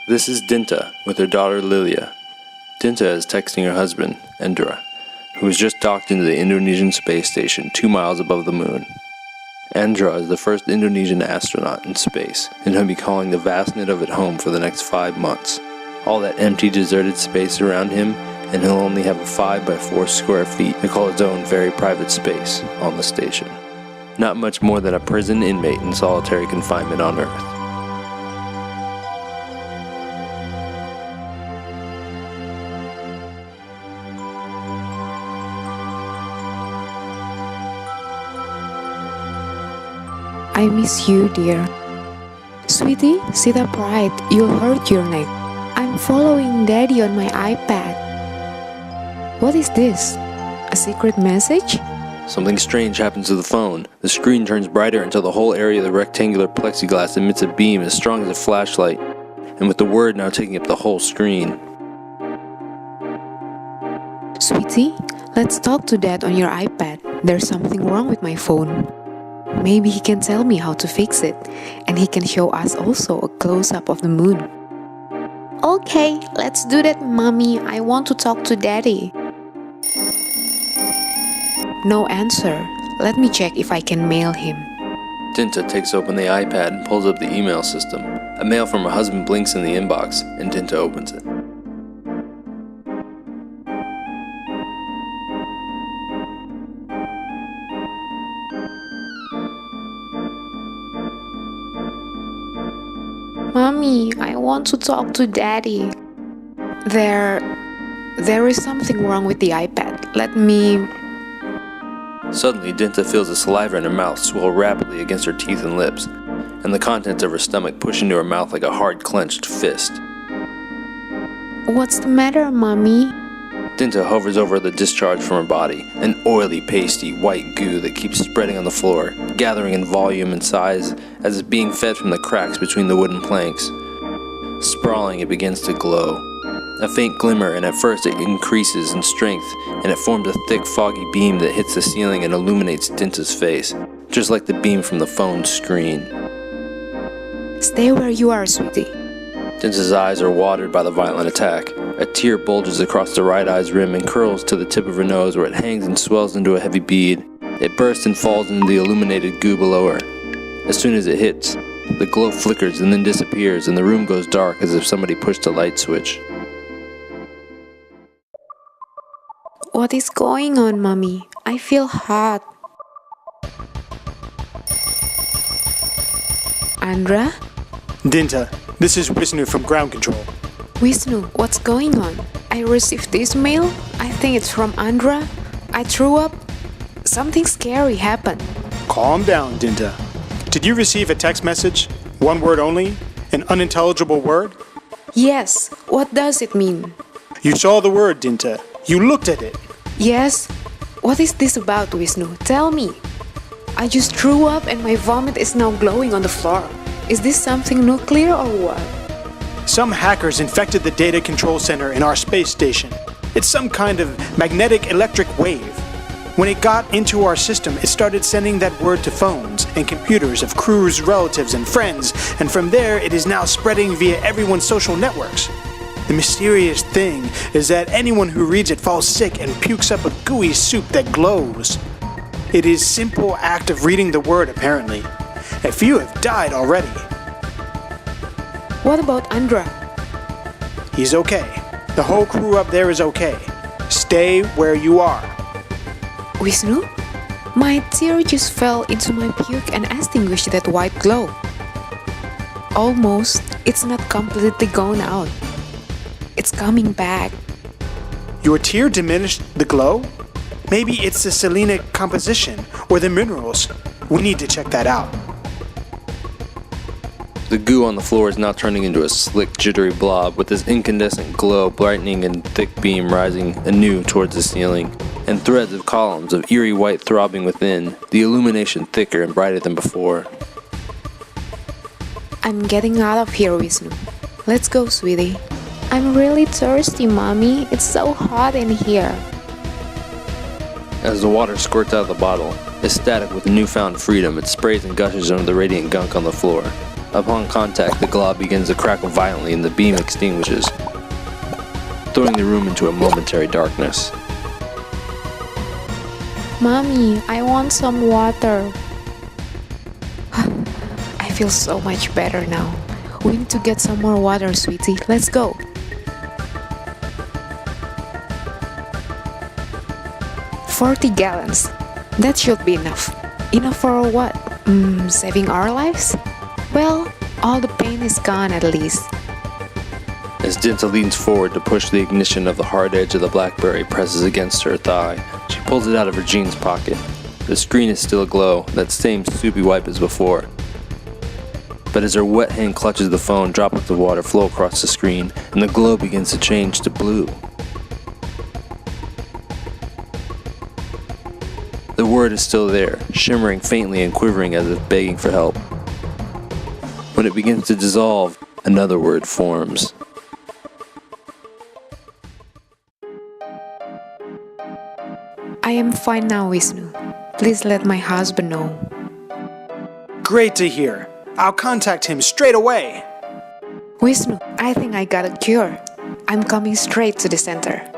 This is Dinta with her daughter Lilia. Dinta is texting her husband, Endra, who has just docked into the Indonesian space station 2 miles above the moon. Endra is the first Indonesian astronaut in space, and he'll be calling the vastness of it home for the next 5 months. All that empty, deserted space around him, and he'll only have a 5 by 4 square feet to call his own very private space on the station. Not much more than a prison inmate in solitary confinement on Earth. I miss you, dear. Sweetie, sit upright. You'll hurt your neck. I'm following Daddy on my iPad. What is this? A secret message? Something strange happens to the phone. The screen turns brighter until the whole area of the rectangular plexiglass emits a beam as strong as a flashlight, and with the word now taking up the whole screen. Sweetie, let's talk to Dad on your iPad. There's something wrong with my phone. Maybe he can tell me how to fix it, and he can show us also a close-up of the moon. Okay, let's do that, Mommy. I want to talk to Daddy. No answer. Let me check if I can mail him. Dinta takes open the iPad and pulls up the email system. A mail from her husband blinks in the inbox, and Dinta opens it. Mommy, I want to talk to Daddy. There is something wrong with the iPad. Let me... Suddenly, Dinta feels the saliva in her mouth swell rapidly against her teeth and lips, and the contents of her stomach push into her mouth like a hard clenched fist. What's the matter, Mommy? Dinta hovers over the discharge from her body, an oily, pasty, white goo that keeps spreading on the floor, gathering in volume and size as it's being fed from the cracks between the wooden planks. Sprawling, it begins to glow. A faint glimmer, and at first it increases in strength, and it forms a thick, foggy beam that hits the ceiling and illuminates Dinta's face, just like the beam from the phone's screen. Stay where you are, sweetie. Dinta's eyes are watered by the violent attack. A tear bulges across the right eye's rim and curls to the tip of her nose where it hangs and swells into a heavy bead. It bursts and falls into the illuminated goo below her. As soon as it hits, the glow flickers and then disappears, and the room goes dark as if somebody pushed a light switch. What is going on, Mommy? I feel hot. Andra? Dinta, this is Wisnu from Ground Control. Wisnu, what's going on? I received this mail. I think it's from Andra. I threw up. Something scary happened. Calm down, Dinta. Did you receive a text message? One word only? An unintelligible word? Yes. What does it mean? You saw the word, Dinta. You looked at it. Yes. What is this about, Wisnu? Tell me. I just threw up and my vomit is now glowing on the floor. Is this something nuclear or what? Some hackers infected the data control center in our space station. It's some kind of magnetic electric wave. When it got into our system, it started sending that word to phones and computers of crews, relatives, and friends, and from there it is now spreading via everyone's social networks. The mysterious thing is that anyone who reads it falls sick and pukes up a gooey soup that glows. It is simple act of reading the word, apparently. A few have died already. What about Andra? He's okay. The whole crew up there is okay. Stay where you are. Wisnu? My tear just fell into my puke and extinguished that white glow. Almost. It's not completely gone out. It's coming back. Your tear diminished the glow? Maybe it's the selenic composition or the minerals. We need to check that out. The goo on the floor is now turning into a slick, jittery blob with this incandescent glow brightening and thick beam rising anew towards the ceiling, and threads of columns of eerie white throbbing within, the illumination thicker and brighter than before. I'm getting out of here, Wisnu. Let's go, sweetie. I'm really thirsty, Mommy. It's so hot in here. As the water squirts out of the bottle, ecstatic with newfound freedom, it sprays and gushes under the radiant gunk on the floor. Upon contact, the glob begins to crackle violently and the beam extinguishes, throwing the room into a momentary darkness. Mommy, I want some water. I feel so much better now. We need to get some more water, sweetie. Let's go. $40 gallons. That should be enough. Enough for what? Saving our lives? Well, all the pain is gone at least. As Dinta leans forward to push the ignition of the hard edge of the BlackBerry presses against her thigh, she pulls it out of her jeans pocket. The screen is still aglow, that same soupy wipe as before. But as her wet hand clutches the phone, droplets of water flow across the screen, and the glow begins to change to blue. The word is still there, shimmering faintly and quivering as if begging for help. When it begins to dissolve, another word forms. I am fine now, Vishnu. Please let my husband know. Great to hear. I'll contact him straight away. Vishnu, I think I got a cure. I'm coming straight to the center.